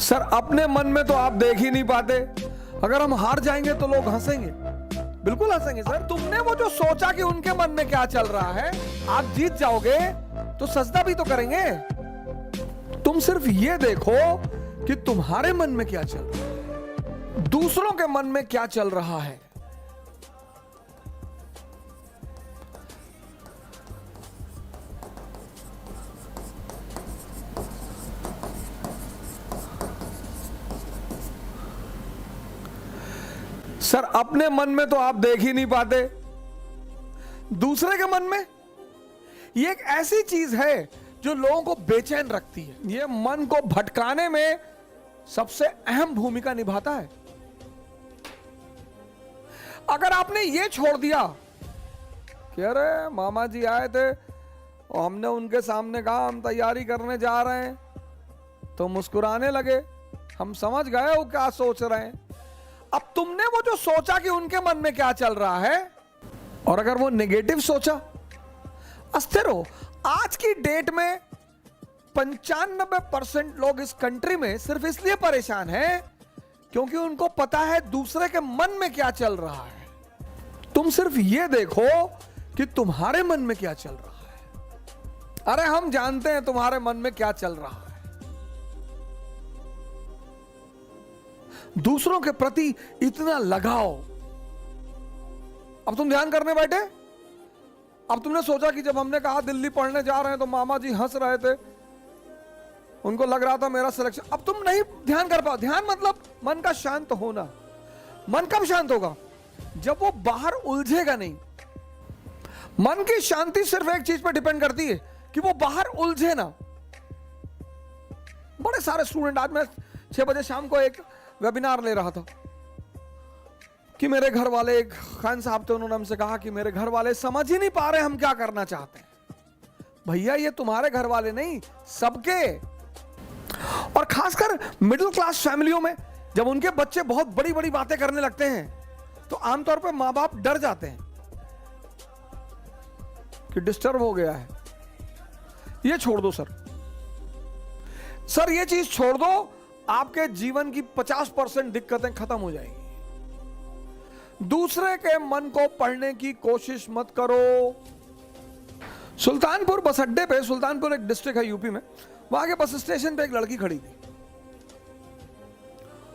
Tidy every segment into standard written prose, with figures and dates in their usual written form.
Sir अपने मन में तो आप देख ही नहीं पाते। अगर हम हार जाएंगे तो लोग हंसेंगे, बिल्कुल हंसेंगे। सर तुमने वो जो सोचा कि उनके मन में क्या चल रहा है, आप जीत जाओगे तो सजदा भी तो करेंगे। तुम सिर्फ ये देखो कि तुम्हारे मन में क्या चल रहा है, दूसरों के मन में क्या चल रहा है। सर अपने मन में तो आप देख ही नहीं पाते, दूसरे के मन में। ये एक ऐसी चीज है जो लोगों को बेचैन रखती है। ये मन को भटकाने में सबसे अहम भूमिका निभाता है। अगर आपने ये छोड़ दिया कि अरे मामा जी आए थे और हमने उनके सामने कहा हम तैयारी करने जा रहे हैं, तो मुस्कुराने लगे, हम समझ गए वो क्या सोच रहे हैं। अब तुमने वो जो सोचा कि उनके मन में क्या चल रहा है, और अगर वो नेगेटिव सोचा, अस्थिर हो। आज की डेट में 95% लोग इस कंट्री में सिर्फ इसलिए परेशान हैं क्योंकि उनको पता है दूसरे के मन में क्या चल रहा है। तुम सिर्फ ये देखो कि तुम्हारे मन में क्या चल रहा है। अरे हम जानते हैं तुम्हारे मन में क्या चल रहा है। दूसरों के प्रति इतना लगाव। अब तुम ध्यान करने बैठे। अब तुमने सोचा कि जब हमने कहा दिल्ली पढ़ने जा रहे हैं तो मामा जी हंस रहे थे, उनको लग रहा था मेरा सिलेक्शन। अब तुम नहीं ध्यान कर पाओ। ध्यान मतलब मन का शांत होना। मन कब शांत होगा? जब वो बाहर उलझेगा नहीं। मन की शांति सिर्फ एक चीज पर डिपेंड करती है कि वो बाहर उलझे ना। बड़े सारे स्टूडेंट, आज मैं 6 बजे शाम को एक वेबिनार ले रहा था कि मेरे घर वाले, एक खान साहब थे, उन्होंने हमसे कहा कि मेरे घर वाले समझ ही नहीं पा रहे हम क्या करना चाहते हैं। भैया ये तुम्हारे घर वाले नहीं, सबके। और खासकर मिडिल क्लास फैमिलियों में जब उनके बच्चे बहुत बड़ी बड़ी बातें करने लगते हैं तो आमतौर पर मां बाप डर जाते हैं कि डिस्टर्ब हो गया है। ये छोड़ दो सर। सर ये चीज छोड़ दो, आपके जीवन की 50% दिक्कतें खत्म हो जाएंगी। दूसरे के मन को पढ़ने की कोशिश मत करो। सुल्तानपुर बस अड्डे पे, सुल्तानपुर एक डिस्ट्रिक्ट है यूपी में, वहां के बस स्टेशन पे एक लड़की खड़ी थी।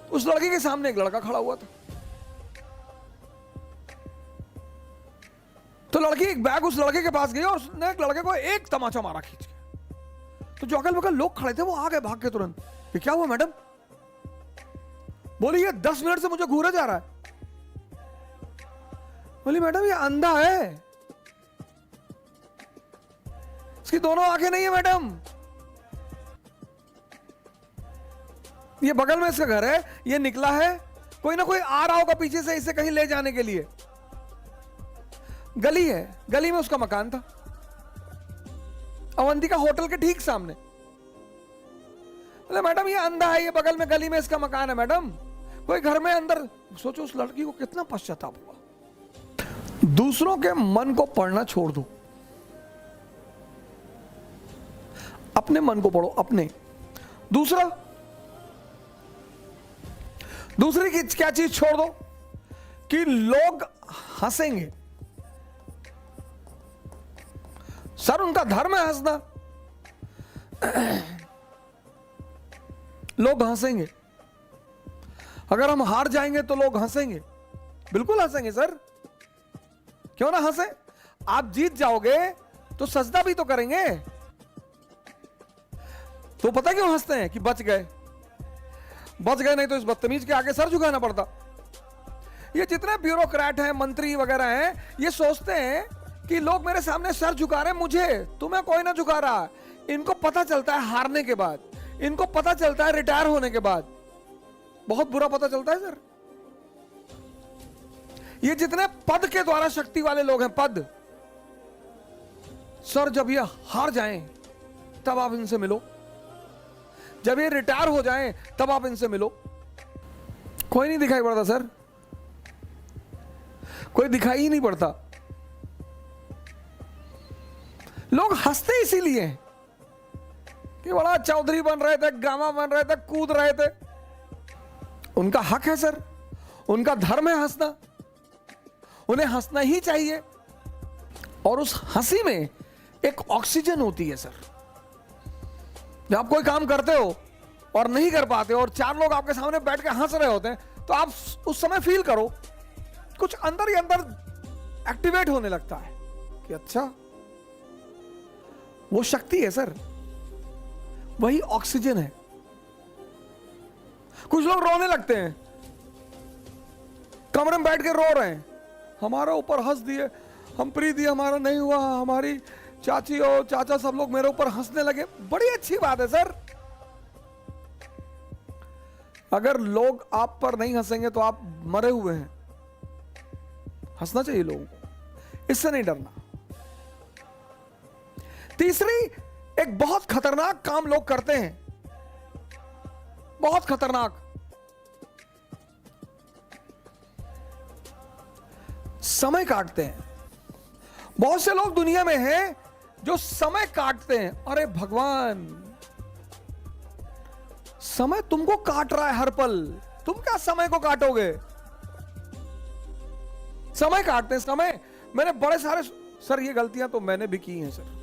उस लड़की के सामने एक लड़का खड़ा हुआ था। तो लड़की एक बैग उस लड़के के पास गई और उसने एक लड़के को एक तमाचा मारा खींच के। तो जो अगल बगल लोग खड़े थे वो आ गए भाग के तुरंत। ये क्या हुआ मैडम? बोली ये 10 मिनट से मुझे घूरा जा रहा है। बोली मैडम ये अंधा है, इसकी दोनों आंखें नहीं है मैडम। ये बगल में इसका घर है, ये निकला है, कोई ना कोई आ रहा होगा पीछे से इसे कहीं ले जाने के लिए। गली है, गली में उसका मकान था, अवंतिका होटल के ठीक सामने। बोले मैडम ये अंधा है, ये बगल में गली में इसका मकान है मैडम, कोई घर में अंदर। सोचो उस लड़की को कितना पश्चाताप हुआ। दूसरों के मन को पढ़ना छोड़ दो, अपने मन को पढ़ो। अपने दूसरी की क्या चीज छोड़ दो कि लोग हंसेंगे। सर उनका धर्म है हंसना। लोग हंसेंगे। अगर हम हार जाएंगे तो लोग हंसेंगे, बिल्कुल हंसेंगे सर, क्यों ना हंसे। आप जीत जाओगे तो सजदा भी तो करेंगे। तो पता क्यों हंसते हैं? कि बच गए, नहीं तो इस बदतमीज के आगे सर झुकाना पड़ता। ये जितने ब्यूरोक्रेट हैं, मंत्री वगैरह हैं, ये सोचते हैं कि लोग मेरे सामने सर झुका रहे हैं, मुझे, तुम्हें कोई ना झुका रहा। इनको पता चलता है हारने के बाद, इनको पता चलता है रिटायर होने के बाद, बहुत बुरा पता चलता है सर। ये जितने पद के द्वारा शक्ति वाले लोग हैं, पद, सर जब ये हार जाएं तब आप इनसे मिलो, जब ये रिटायर हो जाएं तब आप इनसे मिलो। कोई नहीं दिखाई पड़ता सर, कोई दिखाई ही नहीं पड़ता। लोग हंसते इसीलिए कि बड़ा चौधरी बन रहे थे, गामा बन रहे थे, कूद रहे थे। उनका हक है सर, उनका धर्म है हंसना, उन्हें हंसना ही चाहिए। और उस हंसी में एक ऑक्सीजन होती है सर। जब आप कोई काम करते हो और नहीं कर पाते और चार लोग आपके सामने बैठ के हंस रहे होते हैं, तो आप उस समय फील करो कुछ अंदर ही अंदर एक्टिवेट होने लगता है कि अच्छा, वो शक्ति है सर, वही ऑक्सीजन है। कुछ लोग रोने लगते हैं, कमरे में बैठ के रो रहे हैं, हमारा ऊपर हंस दिए, हम प्रीति हमारा नहीं हुआ, हमारी चाची और चाचा सब लोग मेरे ऊपर हंसने लगे। बड़ी अच्छी बात है सर। अगर लोग आप पर नहीं हंसेंगे तो आप मरे हुए हैं। हंसना चाहिए लोगों को, इससे नहीं डरना। तीसरी, एक बहुत खतरनाक काम लोग करते हैं, बहुत खतरनाक। समय काटते हैं। बहुत से लोग दुनिया में हैं जो समय काटते हैं। अरे भगवान, समय तुमको काट रहा है हर पल, तुम क्या समय को काटोगे? समय काटते हैं, समय। मैंने बड़े सारे, सर ये गलतियां तो मैंने भी की हैं सर।